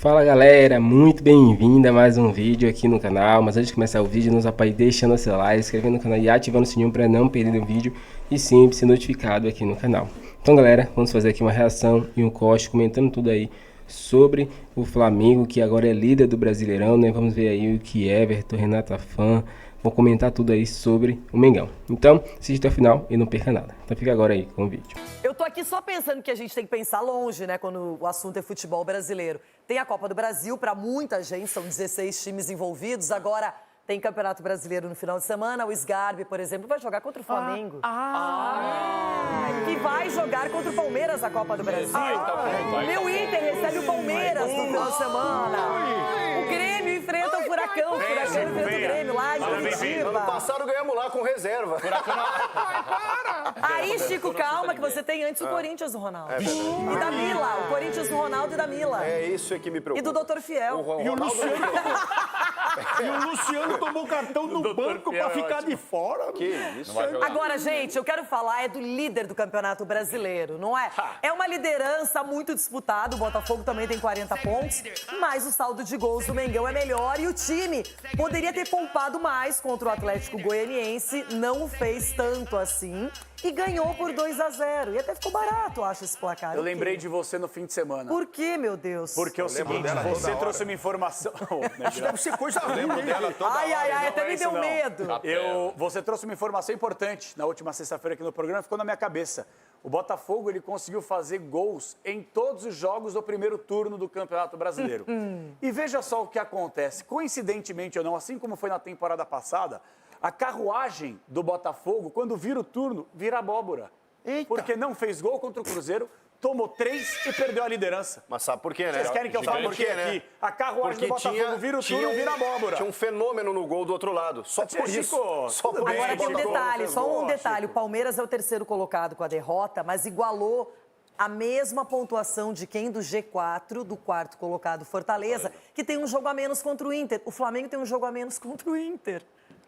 Fala galera, muito bem-vinda a mais um vídeo aqui no canal. Mas antes de começar o vídeo, nos apoie deixando seu like, inscrevendo no canal e ativando o sininho para não perder o vídeo e sempre ser notificado aqui no canal. Então galera, vamos fazer aqui uma reação e um corte comentando tudo aí sobre o Flamengo, que agora é líder do Brasileirão, né? Vamos ver aí o que Everton, Renata Fã, vou comentar tudo aí sobre o Mengão. Então, assiste até o final e não perca nada. Então fica agora aí com o vídeo. Eu tô aqui só pensando que a gente tem que pensar longe, né, quando o assunto é futebol brasileiro. Tem a Copa do Brasil, para muita gente, são 16 times envolvidos. Agora tem Campeonato Brasileiro no final de semana. O Sgarbi, por exemplo, vai jogar contra o Flamengo. Que vai jogar contra o Palmeiras na Copa do Brasil. O meu Inter recebe o Palmeiras no final de semana. O Grêmio enfrenta o Furacão. O Furacão enfrenta o Grêmio lá em Curitiba. Ano passado ganhamos lá com reserva. Aí, Chico, calma, que você tem antes o Corinthians do Ronaldo. E da Mila. O Corinthians do Ronaldo e da Mila. É isso que me preocupa. E do Dr. Fiel. E o Luciano tomou cartão no banco pra ficar de fora. Que isso? Agora, gente, eu quero falar do líder do Campeonato Brasileiro, não é? É uma liderança muito disputada, o Botafogo também tem 40 pontos, mas o saldo de gols do Mengão é melhor e o time poderia ter poupado mais contra o Atlético Goianiense, não fez tanto assim e ganhou por 2-0. E até ficou barato, eu acho, esse placar. Eu lembrei de você no fim de semana. Por quê, meu Deus? Porque é o seguinte, você trouxe uma informação... Isso deve ser coisa ruim. Ai, até me deu medo. Você trouxe uma informação importante na última sexta-feira aqui no programa, ficou na minha cabeça. O Botafogo, ele conseguiu fazer gols em todos os jogos do primeiro turno do Campeonato Brasileiro. E veja só o que acontece. Coincidentemente ou não, assim como foi na temporada passada, a carruagem do Botafogo, quando vira o turno, vira abóbora. Eita. Porque não fez gol contra o Cruzeiro, tomou 3 e perdeu a liderança. Mas sabe por quê, né? Vocês querem que eu fale por quê aqui? A carruagem do Botafogo vira o turno, vira abóbora. Tinha um fenômeno no gol do outro lado. Só por isso. Só por Agora isso. tem um detalhe, só um detalhe. O Palmeiras é o terceiro colocado com a derrota, mas igualou a mesma pontuação de quem do G4, do quarto colocado Fortaleza, que tem um jogo a menos contra o Inter. O Flamengo tem um jogo a menos contra o Inter.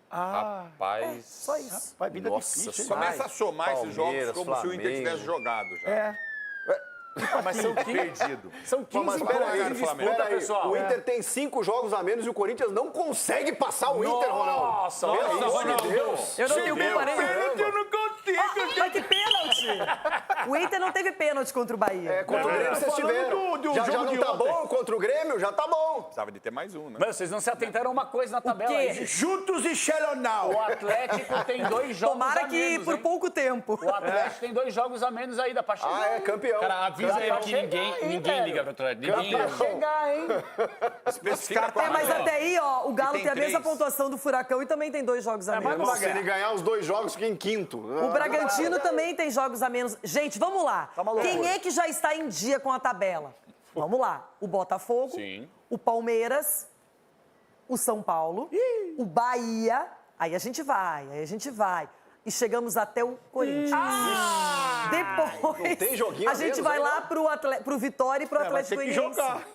Rapaz. Só isso. Vai, vida Nossa, difícil. Começa a somar esses jogos como se o Inter Flamengo. tivesse jogado já. Mas são 15, Perdido. são 15 Mas pontos peraí, em disputa, pessoal. O Inter tem 5 jogos a menos e o Corinthians não consegue passar o Inter, Ronaldo. Nossa, Pelo amor de Ronaldo. Deus. Eu não tenho Meu, culpa nenhuma. caramba. Eu não consigo. Mas que pênalti! O Inter não teve pênalti contra o Bahia. É, contra o Grêmio vocês falando tiveram. do Já jogo não de tá ontem. bom contra o Grêmio? Já tá bom. Precisava de ter mais um, né? Mas vocês não se atentaram a uma coisa na tabela. quê? Aí. Juntos e Xeronal. O Atlético tem 2 jogos Tomara a que menos, por hein? pouco tempo. O Atlético tem 2 jogos a menos aí, dá pra chegar. Ah, é campeão. Cara, avisa ele que ninguém liga pro Atlético. Ninguém Dá pra liga. chegar, hein? Especifica qual Mas é. até aí, ó, o Galo tem tem a mesma 3. pontuação do Furacão e também tem 2 jogos a menos. mas Se ele ganhar os 2 jogos, fica em quinto. O Bragantino também tem jogos a menos. Gente, vamos lá. Tá uma loucura. Quem é que já está em dia com a tabela? Vamos lá. O Botafogo, Sim. o Palmeiras, o São Paulo, o Bahia. Aí a gente vai. E chegamos até o Corinthians. Depois, Não tem joguinho a gente menos vai aí, lá pro Vitória e pro Atlético Tem que Goianiense. jogar.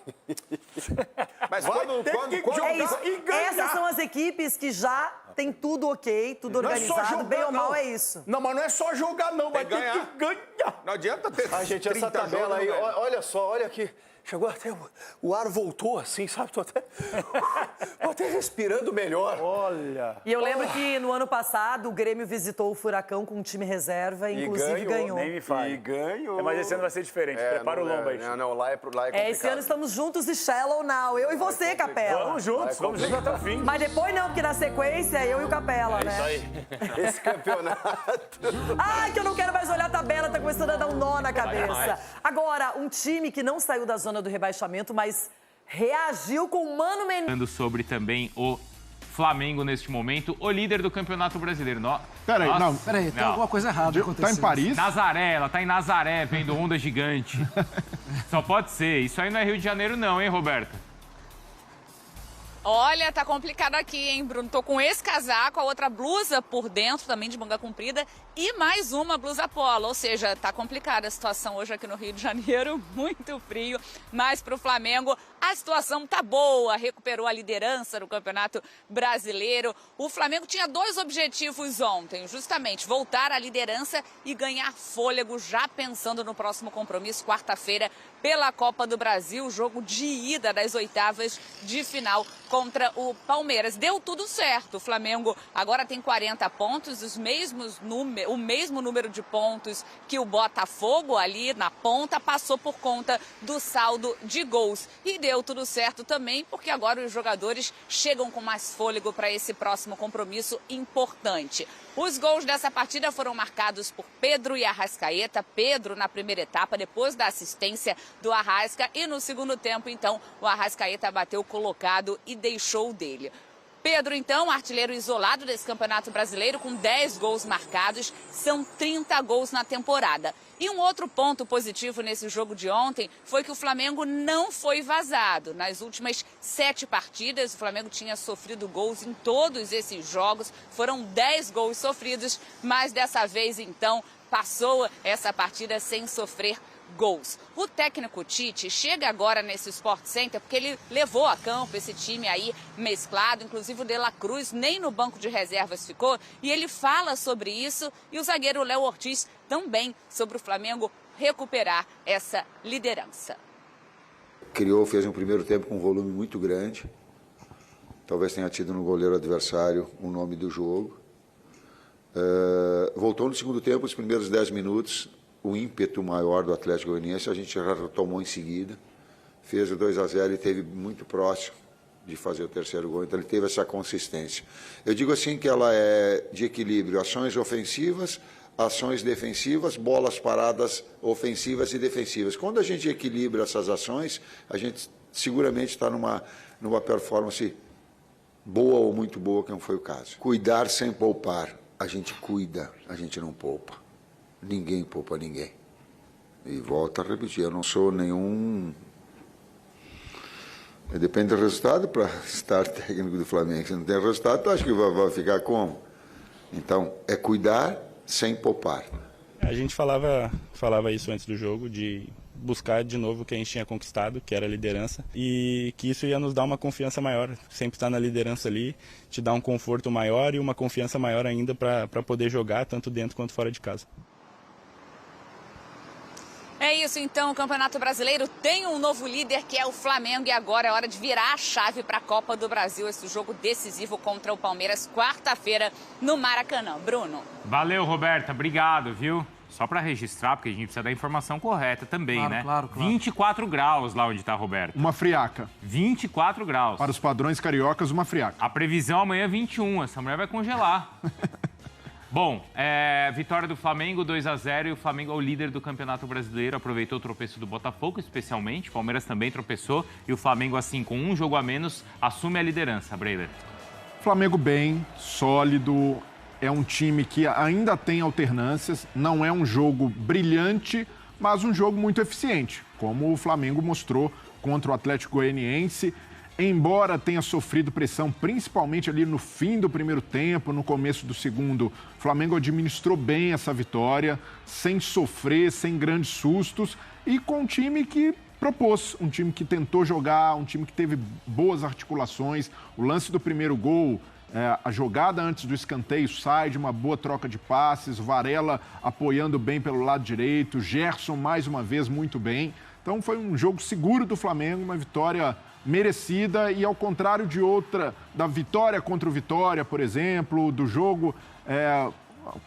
Mas Vai quando ter que quando- É isso. E ganhar. Essas são as equipes que já tem tudo ok, tudo Não é só organizado, jogar, bem ou mal não. é isso. Não, mas não é só jogar, não. Vai Tem que ter que ganhar. Não adianta ter Ai, gente, essa 30 tabela aí, jogos, velho. olha só, olha aqui. Chegou até. O ar voltou assim, sabe? Tô até respirando melhor. Olha. E eu lembro que no ano passado o Grêmio visitou o Furacão com um time reserva e inclusive ganhou. Nem me fale. E ganhou. Mas esse ano vai ser diferente. Prepara o lombo aí. Não, lá é complicado. Esse ano estamos juntos e Shallow Now, eu e você, Capela. Vamos juntos até o fim. Mas depois não, porque na sequência eu e o Capela, né? Isso aí. Esse campeonato. Ai, que eu não quero mais olhar a tabela, tá começando a dar um nó na cabeça. Agora, um time que não saiu da zona do rebaixamento, mas reagiu com o Mano Menezes. Falando sobre também o Flamengo neste momento, o líder do Campeonato Brasileiro. Peraí, Nossa, não. Peraí, tem alguma coisa errada acontecendo. Tá em Paris? Nazaré, ela tá em Nazaré vendo onda gigante. Só pode ser. Isso aí não é Rio de Janeiro não, hein, Roberta? Olha, tá complicado aqui, hein, Bruno? Tô com esse casaco, a outra blusa por dentro, também de manga comprida, e mais uma blusa polo. Ou seja, tá complicada a situação hoje aqui no Rio de Janeiro, muito frio. Mas pro Flamengo, a situação tá boa, recuperou a liderança do Campeonato Brasileiro. O Flamengo tinha 2 objetivos ontem, justamente voltar à liderança e ganhar fôlego, já pensando no próximo compromisso, quarta-feira, pela Copa do Brasil, jogo de ida das oitavas de final contra o Palmeiras. Deu tudo certo. O Flamengo agora tem 40 pontos, o mesmo número de pontos que o Botafogo ali na ponta, passou por conta do saldo de gols. E deu tudo certo também, porque agora os jogadores chegam com mais fôlego para esse próximo compromisso importante. Os gols dessa partida foram marcados por Pedro e Arrascaeta. Pedro na primeira etapa, depois da assistência do Arrasca. E no segundo tempo, então, o Arrascaeta bateu colocado e deixou dele. Pedro, então, artilheiro isolado desse Campeonato Brasileiro, com 10 gols marcados, são 30 gols na temporada. E um outro ponto positivo nesse jogo de ontem foi que o Flamengo não foi vazado. Nas últimas 7 partidas, o Flamengo tinha sofrido gols em todos esses jogos. Foram 10 gols sofridos, mas dessa vez, então, passou essa partida sem sofrer gols. O técnico Tite chega agora nesse Sport Center porque ele levou a campo esse time aí mesclado, inclusive o De La Cruz nem no banco de reservas ficou, e ele fala sobre isso, e o zagueiro Léo Ortiz também sobre o Flamengo recuperar essa liderança. Fez um primeiro tempo com um volume muito grande, talvez tenha tido no goleiro adversário o nome do jogo. Voltou no segundo tempo, os primeiros 10 minutos, o ímpeto maior do Atlético Goianiense, a gente já retomou em seguida, fez o 2-0 e esteve muito próximo de fazer o terceiro gol, então ele teve essa consistência. Eu digo assim que ela é de equilíbrio, ações ofensivas, ações defensivas, bolas paradas ofensivas e defensivas. Quando a gente equilibra essas ações, a gente seguramente está numa performance boa ou muito boa, que não foi o caso. Cuidar sem poupar, a gente cuida, a gente não poupa. Ninguém poupa ninguém. E volto a repetir, eu não sou nenhum... Depende do resultado para estar técnico do Flamengo. Se não tem resultado, tu acha que vai ficar como? Então, é cuidar sem poupar. A gente falava isso antes do jogo, de buscar de novo o que a gente tinha conquistado, que era a liderança, e que isso ia nos dar uma confiança maior. Sempre estar na liderança ali, te dá um conforto maior e uma confiança maior ainda para poder jogar, tanto dentro quanto fora de casa. É isso, então, o Campeonato Brasileiro tem um novo líder, que é o Flamengo, e agora é hora de virar a chave para a Copa do Brasil, esse jogo decisivo contra o Palmeiras, quarta-feira, no Maracanã. Bruno. Valeu, Roberta, obrigado, viu? Só para registrar, porque a gente precisa da informação correta também, claro, né? Claro. 24 graus lá onde está a Roberta. Uma friaca. 24 graus. Para os padrões cariocas, uma friaca. A previsão amanhã é 21, essa mulher vai congelar. Bom, vitória do Flamengo, 2-0, e o Flamengo é o líder do Campeonato Brasileiro, aproveitou o tropeço do Botafogo, especialmente, o Palmeiras também tropeçou, e o Flamengo, assim, com um jogo a menos, assume a liderança, Breiler. Flamengo bem, sólido, é um time que ainda tem alternâncias, não é um jogo brilhante, mas um jogo muito eficiente, como o Flamengo mostrou contra o Atlético Goianiense. Embora tenha sofrido pressão, principalmente ali no fim do primeiro tempo, no começo do segundo, o Flamengo administrou bem essa vitória, sem sofrer, sem grandes sustos, e com um time que propôs, um time que tentou jogar, um time que teve boas articulações. O lance do primeiro gol, a jogada antes do escanteio sai de uma boa troca de passes, Varela apoiando bem pelo lado direito, Gerson mais uma vez muito bem. Então foi um jogo seguro do Flamengo, uma vitória merecida, e ao contrário de outra, da vitória contra o Vitória, por exemplo, do jogo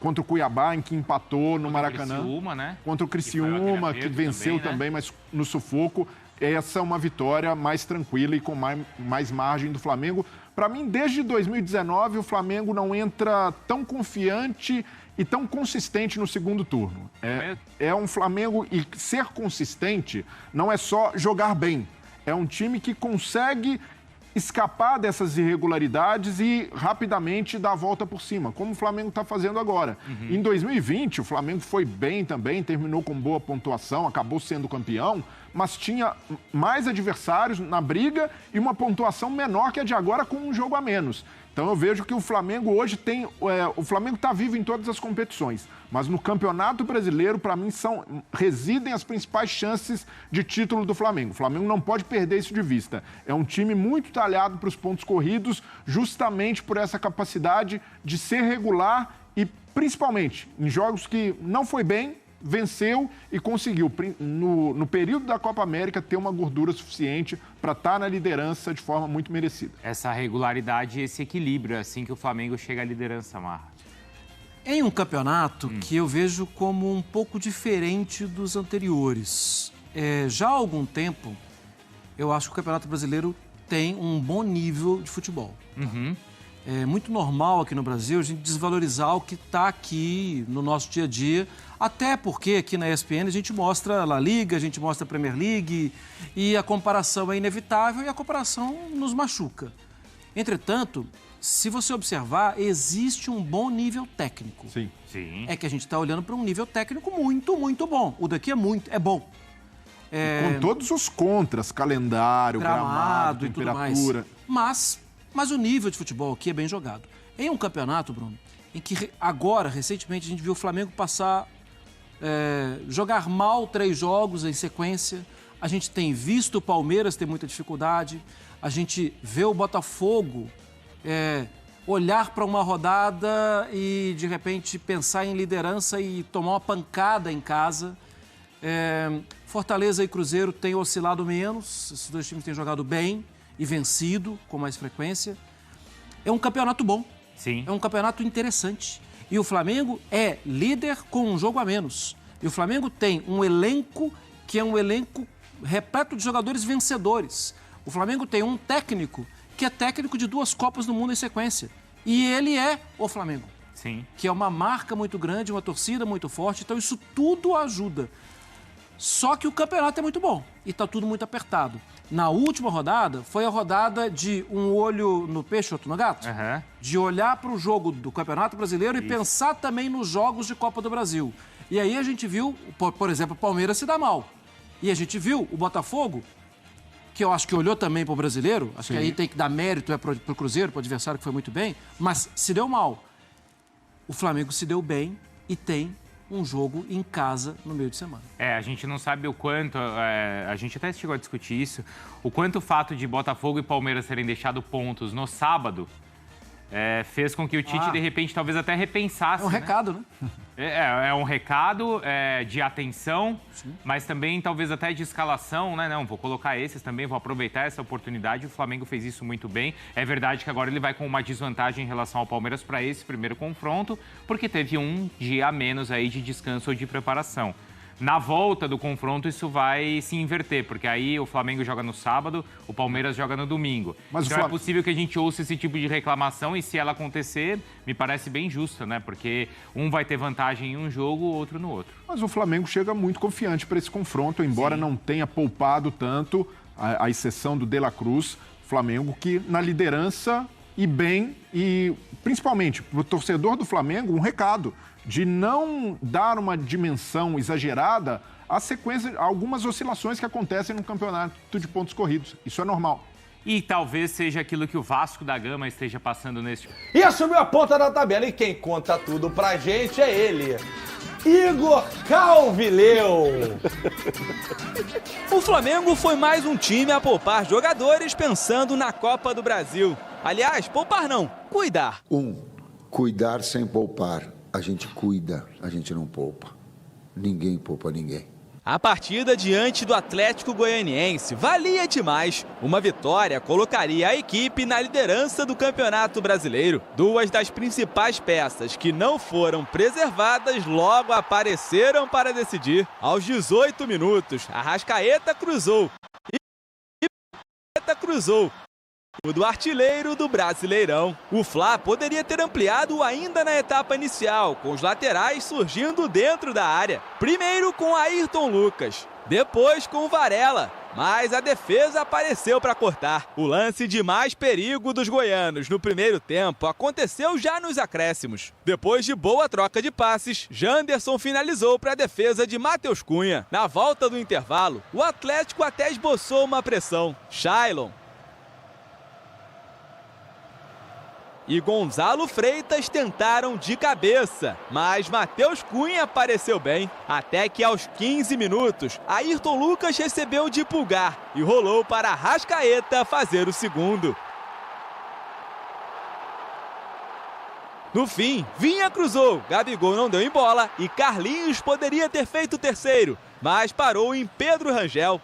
contra o Cuiabá, em que empatou no Maracanã. Contra o Criciúma, né? Contra o Criciúma, que venceu também, mas no sufoco. Essa é uma vitória mais tranquila e com mais margem do Flamengo. Para mim, desde 2019, o Flamengo não entra tão confiante e tão consistente no segundo turno. É um Flamengo, e ser consistente não é só jogar bem. É um time que consegue escapar dessas irregularidades e rapidamente dar a volta por cima, como o Flamengo está fazendo agora. Em 2020, o Flamengo foi bem também, terminou com boa pontuação, acabou sendo campeão, mas tinha mais adversários na briga e uma pontuação menor que a de agora, com um jogo a menos. Então eu vejo que o Flamengo hoje tem... o Flamengo está vivo em todas as competições, mas no Campeonato Brasileiro, para mim, residem as principais chances de título do Flamengo. O Flamengo não pode perder isso de vista. É um time muito talhado para os pontos corridos, justamente por essa capacidade de ser regular e, principalmente, em jogos que não foi bem, venceu e conseguiu, no período da Copa América, ter uma gordura suficiente para estar na liderança de forma muito merecida. Essa regularidade e esse equilíbrio, assim que o Flamengo chega à liderança, Marra. Em um campeonato que eu vejo como um pouco diferente dos anteriores. Já há algum tempo, eu acho que o Campeonato Brasileiro tem um bom nível de futebol. É muito normal aqui no Brasil a gente desvalorizar o que está aqui no nosso dia a dia, até porque aqui na ESPN a gente mostra a La Liga, a gente mostra a Premier League e a comparação é inevitável e a comparação nos machuca. Entretanto, se você observar, existe um bom nível técnico. Sim. É que a gente está olhando para um nível técnico muito, muito bom. O daqui é bom. Com todos os contras, calendário, gramado, e temperatura. Tudo mais. Mas o nível de futebol aqui é bem jogado. Em um campeonato, Bruno, em que agora, recentemente, a gente viu o Flamengo jogar mal 3 jogos em sequência. A gente tem visto o Palmeiras ter muita dificuldade. A gente vê o Botafogo olhar para uma rodada e, de repente, pensar em liderança e tomar uma pancada em casa. Fortaleza e Cruzeiro têm oscilado menos. Esses 2 times têm jogado bem e vencido com mais frequência. É um campeonato bom. Sim. É um campeonato interessante. E o Flamengo é líder com um jogo a menos. E o Flamengo tem um elenco que é um elenco repleto de jogadores vencedores. O Flamengo tem um técnico que é técnico de 2 Copas do Mundo em sequência. E ele é o Flamengo. Sim. Que é uma marca muito grande, uma torcida muito forte. Então isso tudo ajuda. Só que o campeonato é muito bom e está tudo muito apertado. Na última rodada, foi a rodada de um olho no peixe, outro no gato. De olhar para o jogo do Campeonato Brasileiro e pensar também nos jogos de Copa do Brasil. E aí a gente viu, por exemplo, o Palmeiras se dar mal. E a gente viu o Botafogo, que eu acho que olhou também para o brasileiro, acho que aí tem que dar mérito para o Cruzeiro, para o adversário que foi muito bem, mas se deu mal. O Flamengo se deu bem e tem um jogo em casa no meio de semana. A gente não sabe o quanto, a gente até chegou a discutir isso, o quanto o fato de Botafogo e Palmeiras terem deixado pontos no sábado fez com que o Tite, de repente, talvez até repensasse. É um recado, né? É um recado de atenção, mas também talvez até de escalação, né? Não, vou colocar esses também, vou aproveitar essa oportunidade. O Flamengo fez isso muito bem. É verdade que agora ele vai com uma desvantagem em relação ao Palmeiras para esse primeiro confronto, porque teve um dia a menos aí de descanso ou de preparação. Na volta do confronto, isso vai se inverter, porque aí o Flamengo joga no sábado, o Palmeiras joga no domingo. Mas então é possível que a gente ouça esse tipo de reclamação e, se ela acontecer, me parece bem justa, né? Porque um vai ter vantagem em um jogo, o outro no outro. Mas o Flamengo chega muito confiante para esse confronto, embora não tenha poupado tanto, à exceção do De La Cruz. Flamengo que na liderança e bem, e principalmente para o torcedor do Flamengo, um recado de não dar uma dimensão exagerada à sequência, algumas oscilações que acontecem no campeonato de pontos corridos. Isso é normal. E talvez seja aquilo que o Vasco da Gama esteja passando neste... E assumiu a ponta da tabela, e quem conta tudo pra gente é ele, Igor Calvileu. O Flamengo foi mais um time a poupar jogadores pensando na Copa do Brasil. Aliás, poupar não, cuidar. Cuidar sem poupar. A gente cuida, a gente não poupa. Ninguém poupa ninguém. A partida diante do Atlético Goianiense valia demais. Uma vitória colocaria a equipe na liderança do Campeonato Brasileiro. 2 das principais peças que não foram preservadas logo apareceram para decidir. Aos 18 minutos, Arrascaeta cruzou. O do artilheiro do Brasileirão. O Fla poderia ter ampliado ainda na etapa inicial, com os laterais surgindo dentro da área. Primeiro com Ayrton Lucas, depois com Varela, mas a defesa apareceu para cortar. O lance de mais perigo dos goianos no primeiro tempo aconteceu já nos acréscimos. Depois de boa troca de passes, Janderson finalizou para a defesa de Matheus Cunha. Na volta do intervalo, o Atlético até esboçou uma pressão. Shailon e Gonzalo Freitas tentaram de cabeça, mas Matheus Cunha apareceu bem. Até que aos 15 minutos, Ayrton Lucas recebeu de Pulgar e rolou para Arrascaeta fazer o segundo. No fim, Vinha cruzou, Gabigol não deu em bola e Carlinhos poderia ter feito o terceiro, mas parou em Pedro Rangel.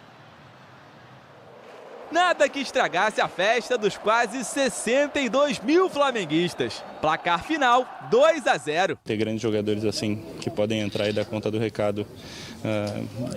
Nada que estragasse a festa dos quase 62 mil flamenguistas. Placar final, 2-0. Ter grandes jogadores assim que podem entrar e dar conta do recado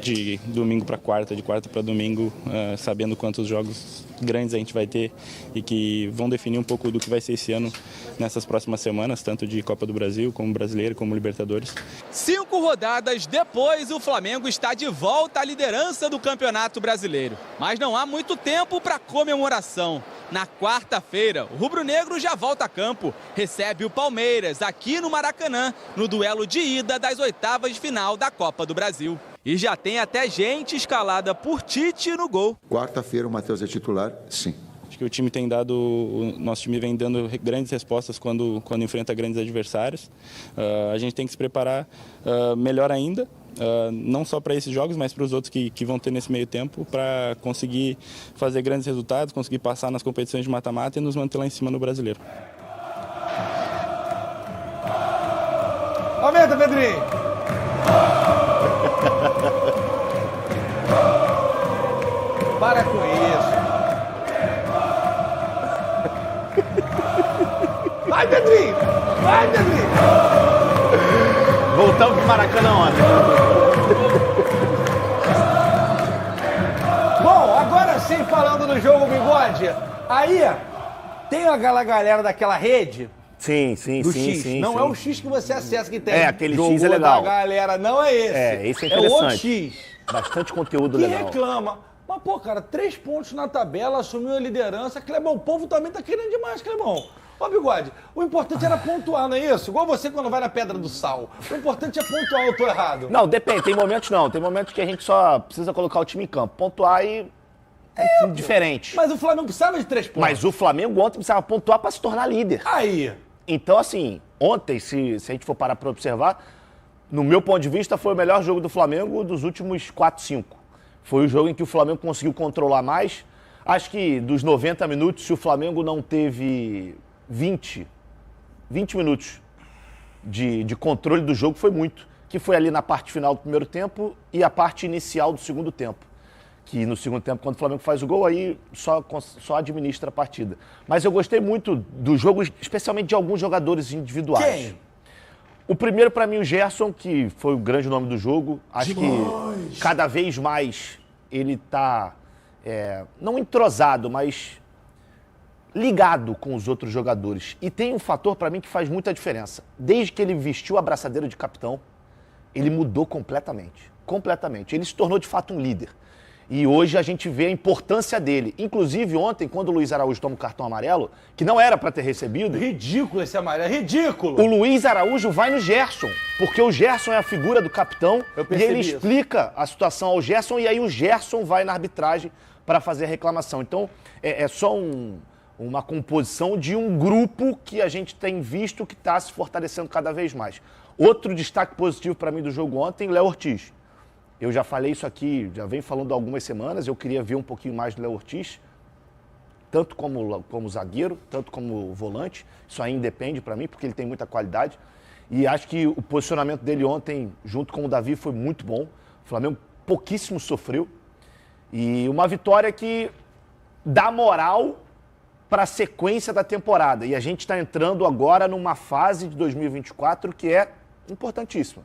de domingo para quarta, de quarta para domingo, sabendo quantos jogos grandes a gente vai ter e que vão definir um pouco do que vai ser esse ano nessas próximas semanas, tanto de Copa do Brasil, como Brasileiro, como Libertadores. 5 rodadas depois, o Flamengo está de volta à liderança do Campeonato Brasileiro. Mas não há muito tempo para comemoração. Na quarta-feira, o rubro-negro já volta a campo, recebe o Palmeiras aqui no Maracanã, no duelo de ida das oitavas de final da Copa do Brasil. E já tem até gente escalada por Tite no gol. Quarta-feira o Matheus é titular? Sim. Acho que o nosso time vem dando grandes respostas quando enfrenta grandes adversários. A gente tem que se preparar melhor ainda. Não só para esses jogos, mas para os outros que vão ter nesse meio tempo, para conseguir fazer grandes resultados, conseguir passar nas competições de mata-mata e nos manter lá em cima no Brasileiro. Aumenta, Pedrinho! Para com isso! Vai, Pedrinho! Vai, Pedrinho! Voltamos pro Maracanã ontem. Bom, agora sim, falando do jogo, Bigode, aí tem aquela galera daquela rede Sim, do X. Não é o X que você acessa que tem. Aquele X é legal. Da galera, não é esse. Esse é interessante. É o outro X. Bastante conteúdo que legal. reclama. Mas, pô, cara, 3 pontos na tabela, assumiu a liderança. Clebão, o povo também tá querendo demais, Clebão. Ô, Bigode, o importante era pontuar, não é isso? Igual você quando vai na Pedra do Sal. O importante é pontuar, eu tô errado. Não, depende. Tem momentos não. Tem momentos que a gente só precisa colocar o time em campo. Pontuar e... É diferente. Mas o Flamengo precisava de 3 pontos. Mas o Flamengo ontem precisava pontuar para se tornar líder. Aí. Então, assim, ontem, se a gente for parar para observar, no meu ponto de vista, foi o melhor jogo do Flamengo dos últimos 4, 5. Foi o jogo em que o Flamengo conseguiu controlar mais. Acho que dos 90 minutos, se o Flamengo não teve 20 minutos de controle do jogo, foi muito. Que foi ali na parte final do primeiro tempo e a parte inicial do segundo tempo. Que no segundo tempo, quando o Flamengo faz o gol, aí só administra a partida. Mas eu gostei muito do jogo, especialmente de alguns jogadores individuais. Quem? O primeiro, para mim, o Gerson, que foi o grande nome do jogo. Acho que cada vez mais ele tá, não entrosado, mas ligado com os outros jogadores. E tem um fator, para mim, que faz muita diferença. Desde que ele vestiu a braçadeira de capitão, ele mudou completamente. Completamente. Ele se tornou, de fato, um líder. E hoje a gente vê a importância dele. Inclusive, ontem, quando o Luiz Araújo toma o cartão amarelo, que não era para ter recebido... Ridículo esse amarelo, ridículo! O Luiz Araújo vai no Gerson, porque o Gerson é a figura do capitão e ele explica a situação ao Gerson e aí o Gerson vai na arbitragem para fazer a reclamação. Então, é só uma composição de um grupo que a gente tem visto que está se fortalecendo cada vez mais. Outro destaque positivo para mim do jogo ontem, Léo Ortiz. Eu já falei isso aqui, já venho falando há algumas semanas, eu queria ver um pouquinho mais do Léo Ortiz, tanto como zagueiro, tanto como volante. Isso aí independe para mim, porque ele tem muita qualidade. E acho que o posicionamento dele ontem, junto com o Davi, foi muito bom. O Flamengo pouquíssimo sofreu. E uma vitória que dá moral para a sequência da temporada. E a gente está entrando agora numa fase de 2024 que é importantíssima.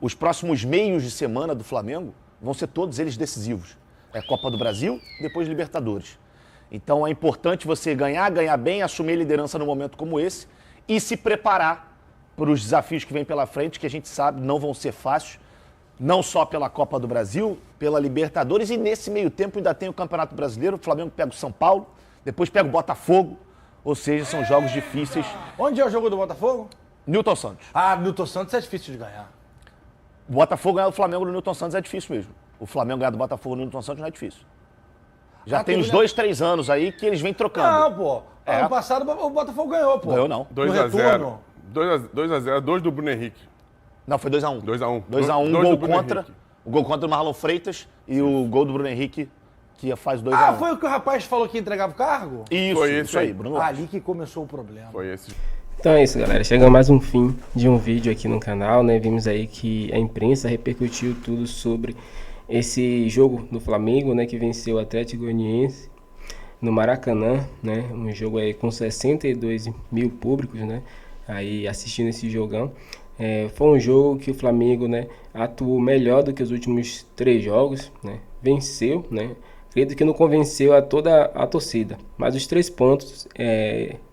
Os próximos meios de semana do Flamengo vão ser todos eles decisivos. É Copa do Brasil, depois Libertadores. Então é importante você ganhar bem, assumir a liderança num momento como esse e se preparar para os desafios que vêm pela frente, que a gente sabe não vão ser fáceis, não só pela Copa do Brasil, pela Libertadores, e nesse meio tempo ainda tem o Campeonato Brasileiro, o Flamengo pega o São Paulo, depois pega o Botafogo, ou seja, são jogos difíceis. Onde é o jogo do Botafogo? Newton Santos. Ah, Newton Santos é difícil de ganhar. O Botafogo ganhar do Flamengo no Newton Santos é difícil mesmo. O Flamengo ganhar do Botafogo no Newton Santos não é difícil. Já tem uns 2, 3 anos aí que eles vêm trocando. Não, pô. Ano passado o Botafogo ganhou, pô. Ganhou não. 2-0. 2-0, 2 do Bruno Henrique. Não, foi 2-1. 2-1. 2-1, gol contra. O gol contra o Marlon Freitas e o gol do Bruno Henrique, que faz 2-1. Foi o que o rapaz falou que entregava o cargo? Isso, foi isso aí, Bruno. Ali que começou o problema. Foi esse. Então é isso, galera. Chega mais um fim de um vídeo aqui no canal, né? Vimos aí que a imprensa repercutiu tudo sobre esse jogo do Flamengo, né? Que venceu o Atlético Goianiense no Maracanã, né? Um jogo aí com 62 mil públicos, né? Aí assistindo esse jogão. Foi um jogo que o Flamengo, né, atuou melhor do que os últimos 3 jogos, né? Venceu, né? Acredito que não convenceu a toda a torcida, mas os 3 pontos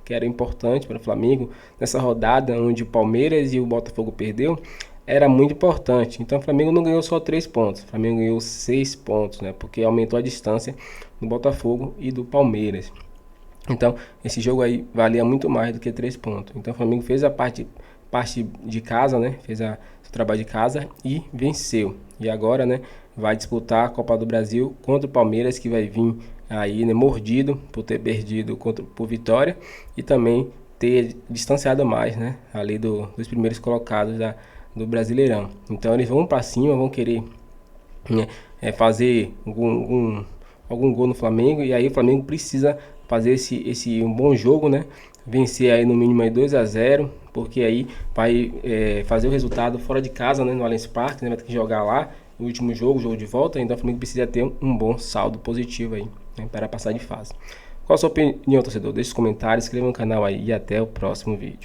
que era importante para o Flamengo nessa rodada onde o Palmeiras e o Botafogo perdeu, era muito importante. Então o Flamengo não ganhou só 3 pontos, o Flamengo ganhou 6 pontos, né? Porque aumentou a distância do Botafogo e do Palmeiras. Então esse jogo aí valia muito mais do que 3 pontos. Então o Flamengo fez a parte de casa, né? Fez o trabalho de casa e venceu. E agora, né, vai disputar a Copa do Brasil contra o Palmeiras, que vai vir aí, né, mordido por ter perdido por Vitória e também ter distanciado mais, né, ali dos primeiros colocados do Brasileirão. Então eles vão para cima, vão querer, né, fazer algum gol no Flamengo, e aí o Flamengo precisa fazer um bom jogo, né, vencer aí no mínimo aí 2-0, porque aí vai fazer o resultado fora de casa, né, no Allianz Parque, né, vai ter que jogar lá o último jogo de volta. Então o Flamengo precisa ter um bom saldo positivo aí, né, para passar de fase. Qual a sua opinião, torcedor? Deixe os comentários, inscreva no canal aí e até o próximo vídeo.